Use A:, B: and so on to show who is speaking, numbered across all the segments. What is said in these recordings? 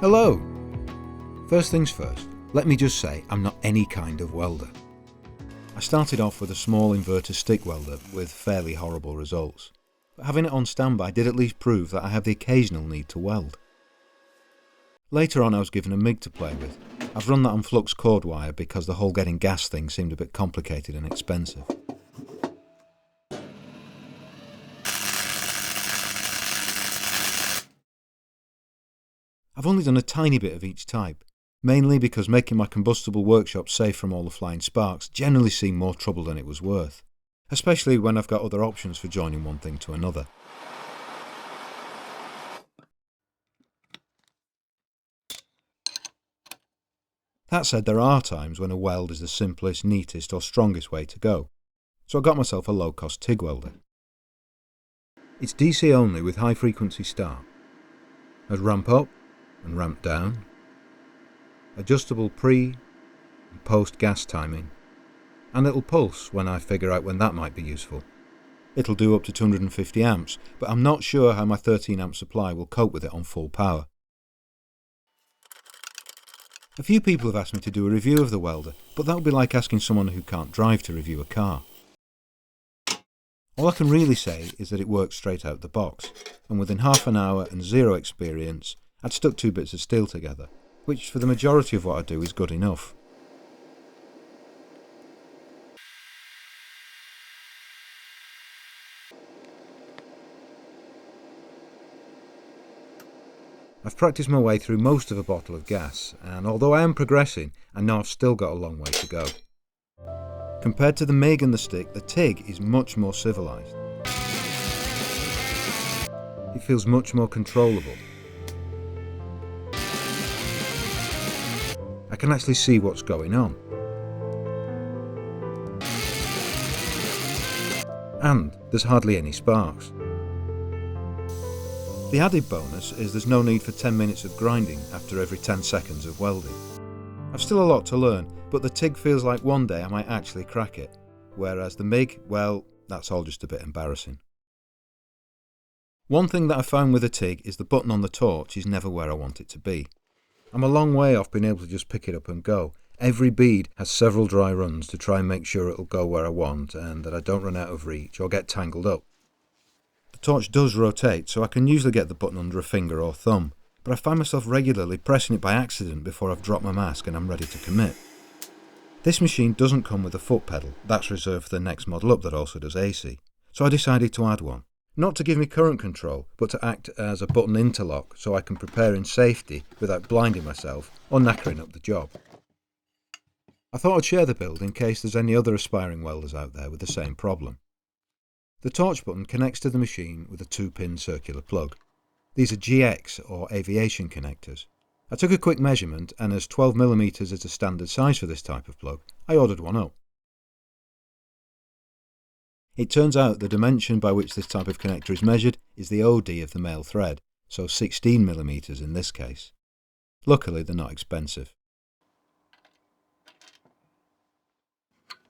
A: Hello! First things first, let me just say I'm not any kind of welder. I started off with a small inverter stick welder with fairly horrible results, but having it on standby did at least prove that I have the occasional need to weld. Later on I was given a MIG to play with. I've run that on flux cord wire because the whole getting gas thing seemed a bit complicated and expensive. I've only done a tiny bit of each type, mainly because making my combustible workshop safe from all the flying sparks generally seemed more trouble than it was worth, especially when I've got other options for joining one thing to another. That said, there are times when a weld is the simplest, neatest or strongest way to go, so I got myself a low-cost TIG welder. It's DC only with high frequency start. I'd ramp up and ramp down, adjustable pre and post gas timing, and it'll pulse when I figure out when that might be useful. It'll do up to 250 amps, but I'm not sure how my 13 amp supply will cope with it on full power. A few people have asked me to do a review of the welder, but that would be like asking someone who can't drive to review a car. All I can really say is that it works straight out the box, and within half an hour and zero experience, I'd stuck two bits of steel together, which for the majority of what I do is good enough. I've practiced my way through most of a bottle of gas, and although I am progressing, I know I've still got a long way to go. Compared to the MIG and the stick, the TIG is much more civilised. It feels much more controllable. I can actually see what's going on. And there's hardly any sparks. The added bonus is there's no need for 10 minutes of grinding after every 10 seconds of welding. I've still a lot to learn, but the TIG feels like one day I might actually crack it, whereas the MIG, well, that's all just a bit embarrassing. One thing that I found with the TIG is the button on the torch is never where I want it to be. I'm a long way off being able to just pick it up and go. Every bead has several dry runs to try and make sure it'll go where I want and that I don't run out of reach or get tangled up. The torch does rotate, so I can usually get the button under a finger or thumb, but I find myself regularly pressing it by accident before I've dropped my mask and I'm ready to commit. This machine doesn't come with a foot pedal, that's reserved for the next model up that also does AC, so I decided to add one. Not to give me current control, but to act as a button interlock so I can prepare in safety without blinding myself or knackering up the job. I thought I'd share the build in case there's any other aspiring welders out there with the same problem. The torch button connects to the machine with a 2-pin circular plug. These are GX or aviation connectors. I took a quick measurement and as 12mm is a standard size for this type of plug, I ordered one up. It turns out the dimension by which this type of connector is measured is the OD of the male thread, so 16mm in this case. Luckily they're not expensive.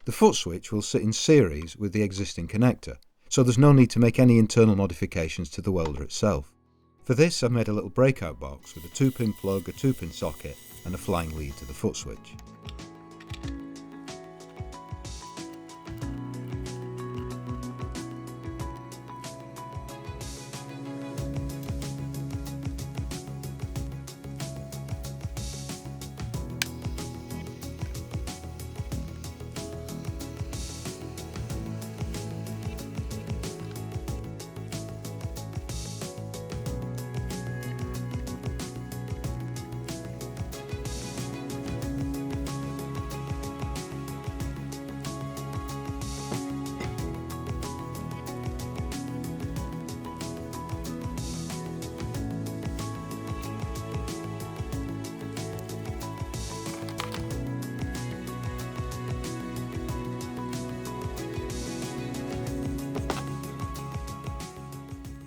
A: The foot switch will sit in series with the existing connector, so there's no need to make any internal modifications to the welder itself. For this I've made a little breakout box with a 2-pin plug, a 2-pin socket and a flying lead to the foot switch.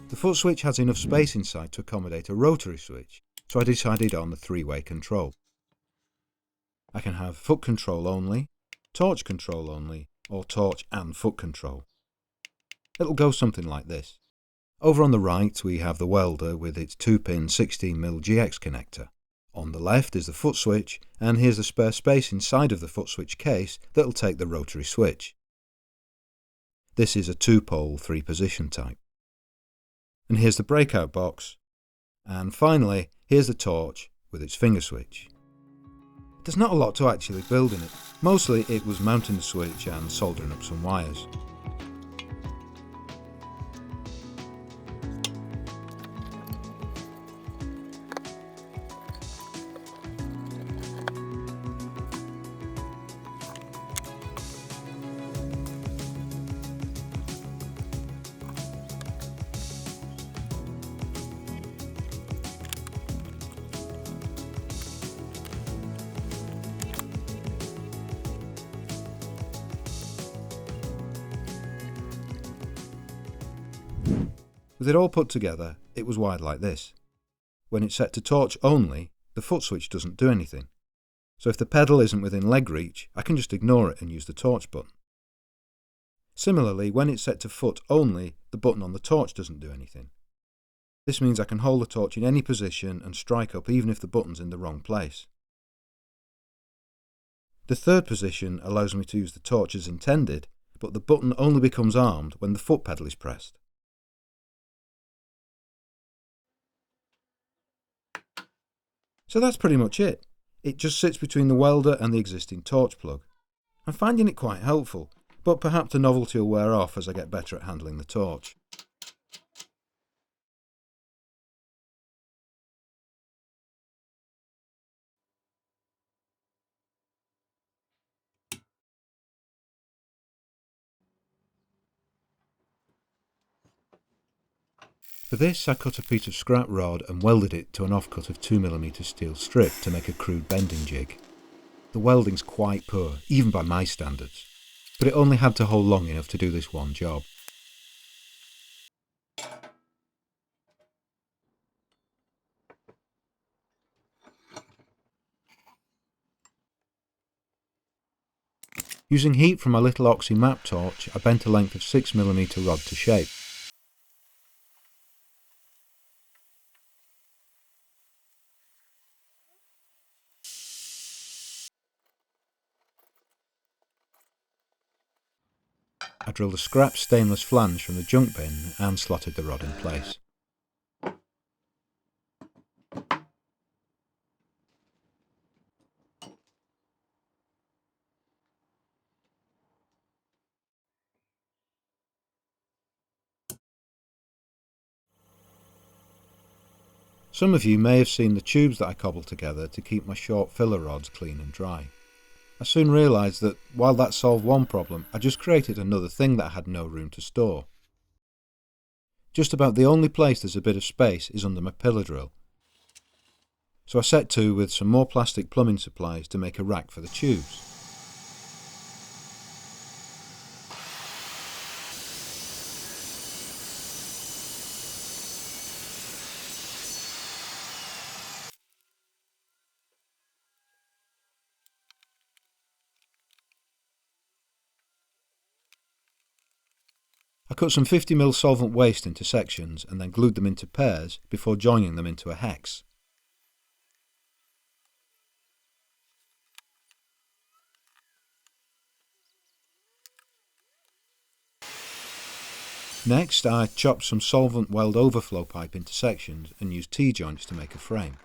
A: The foot switch has enough space inside to accommodate a rotary switch, so I decided on the 3-way control. I can have foot control only, torch control only, or torch and foot control. It'll go something like this. Over on the right we have the welder with its 2-pin 16mm GX connector. On the left is the foot switch, and here's the spare space inside of the foot switch case that'll take the rotary switch. This is a 2-pole 3-position type. And here's the breakout box. And finally, here's the torch with its finger switch. There's not a lot to actually build in it. Mostly it was mounting the switch and soldering up some wires. With it all put together, it was wired like this. When it's set to torch only, the foot switch doesn't do anything. So if the pedal isn't within leg reach, I can just ignore it and use the torch button. Similarly, when it's set to foot only, the button on the torch doesn't do anything. This means I can hold the torch in any position and strike up even if the button's in the wrong place. The third position allows me to use the torch as intended, but the button only becomes armed when the foot pedal is pressed. So that's pretty much it. It just sits between the welder and the existing torch plug. I'm finding it quite helpful, but perhaps the novelty will wear off as I get better at handling the torch. For this, I cut a piece of scrap rod and welded it to an offcut of 2mm steel strip to make a crude bending jig. The welding's quite poor, even by my standards, but it only had to hold long enough to do this one job. Using heat from my little Oxy map torch, I bent a length of 6mm rod to shape. I drilled a scrap stainless flange from the junk bin and slotted the rod in place. Some of you may have seen the tubes that I cobbled together to keep my short filler rods clean and dry. I soon realised that while that solved one problem, I just created another thing that I had no room to store. Just about the only place there's a bit of space is under my pillar drill. So I set to with some more plastic plumbing supplies to make a rack for the tubes. I cut some 50mm solvent waste into sections and then glued them into pairs before joining them into a hex. Next, I chopped some solvent weld overflow pipe into sections and used T-joints to make a frame.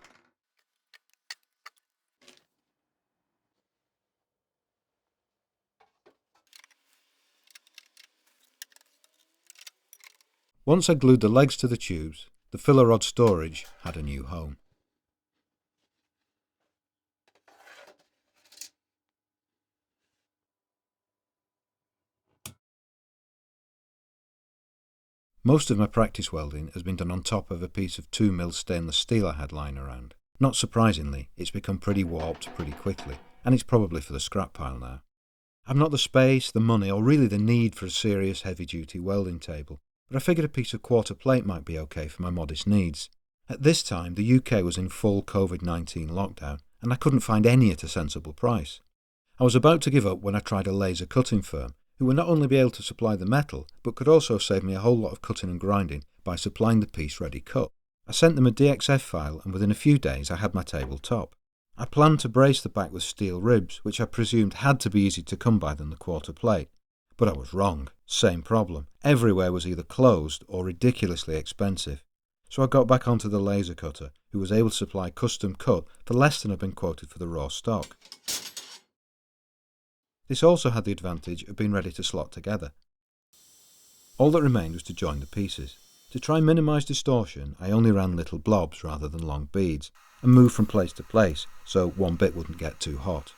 A: Once I glued the legs to the tubes, the filler rod storage had a new home. Most of my practice welding has been done on top of a piece of 2mm stainless steel I had lying around. Not surprisingly, it's become pretty warped pretty quickly, and it's probably for the scrap pile now. I've not the space, the money, or really the need for a serious heavy-duty welding table, but I figured a piece of quarter plate might be okay for my modest needs. At this time, the UK was in full COVID-19 lockdown, and I couldn't find any at a sensible price. I was about to give up when I tried a laser cutting firm, who would not only be able to supply the metal, but could also save me a whole lot of cutting and grinding by supplying the piece ready cut. I sent them a DXF file and within a few days I had my tabletop. I planned to brace the back with steel ribs, which I presumed had to be easier to come by than the quarter plate. But I was wrong. Same problem. Everywhere was either closed or ridiculously expensive. So I got back onto the laser cutter, who was able to supply custom cut for less than had been quoted for the raw stock. This also had the advantage of being ready to slot together. All that remained was to join the pieces. To try and minimise distortion, I only ran little blobs rather than long beads, and moved from place to place so one bit wouldn't get too hot.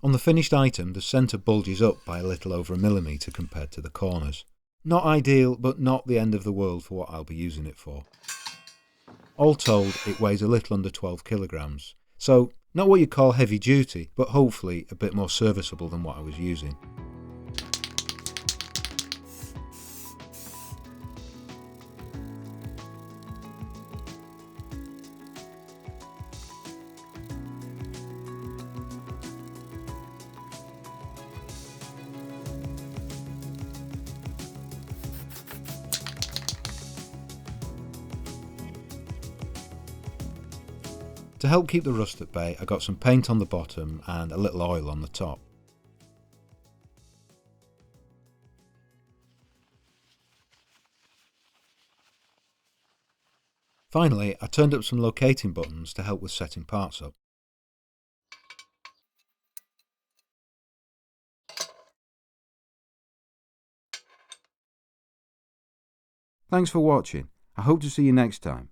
A: On the finished item, the centre bulges up by a little over 1mm compared to the corners. Not ideal, but not the end of the world for what I'll be using it for. All told, it weighs a little under 12 kilograms, so not what you call heavy duty, but hopefully a bit more serviceable than what I was using. To help keep the rust at bay, I got some paint on the bottom and a little oil on the top. Finally, I turned up some locating buttons to help with setting parts up. Thanks for watching. I hope to see you next time.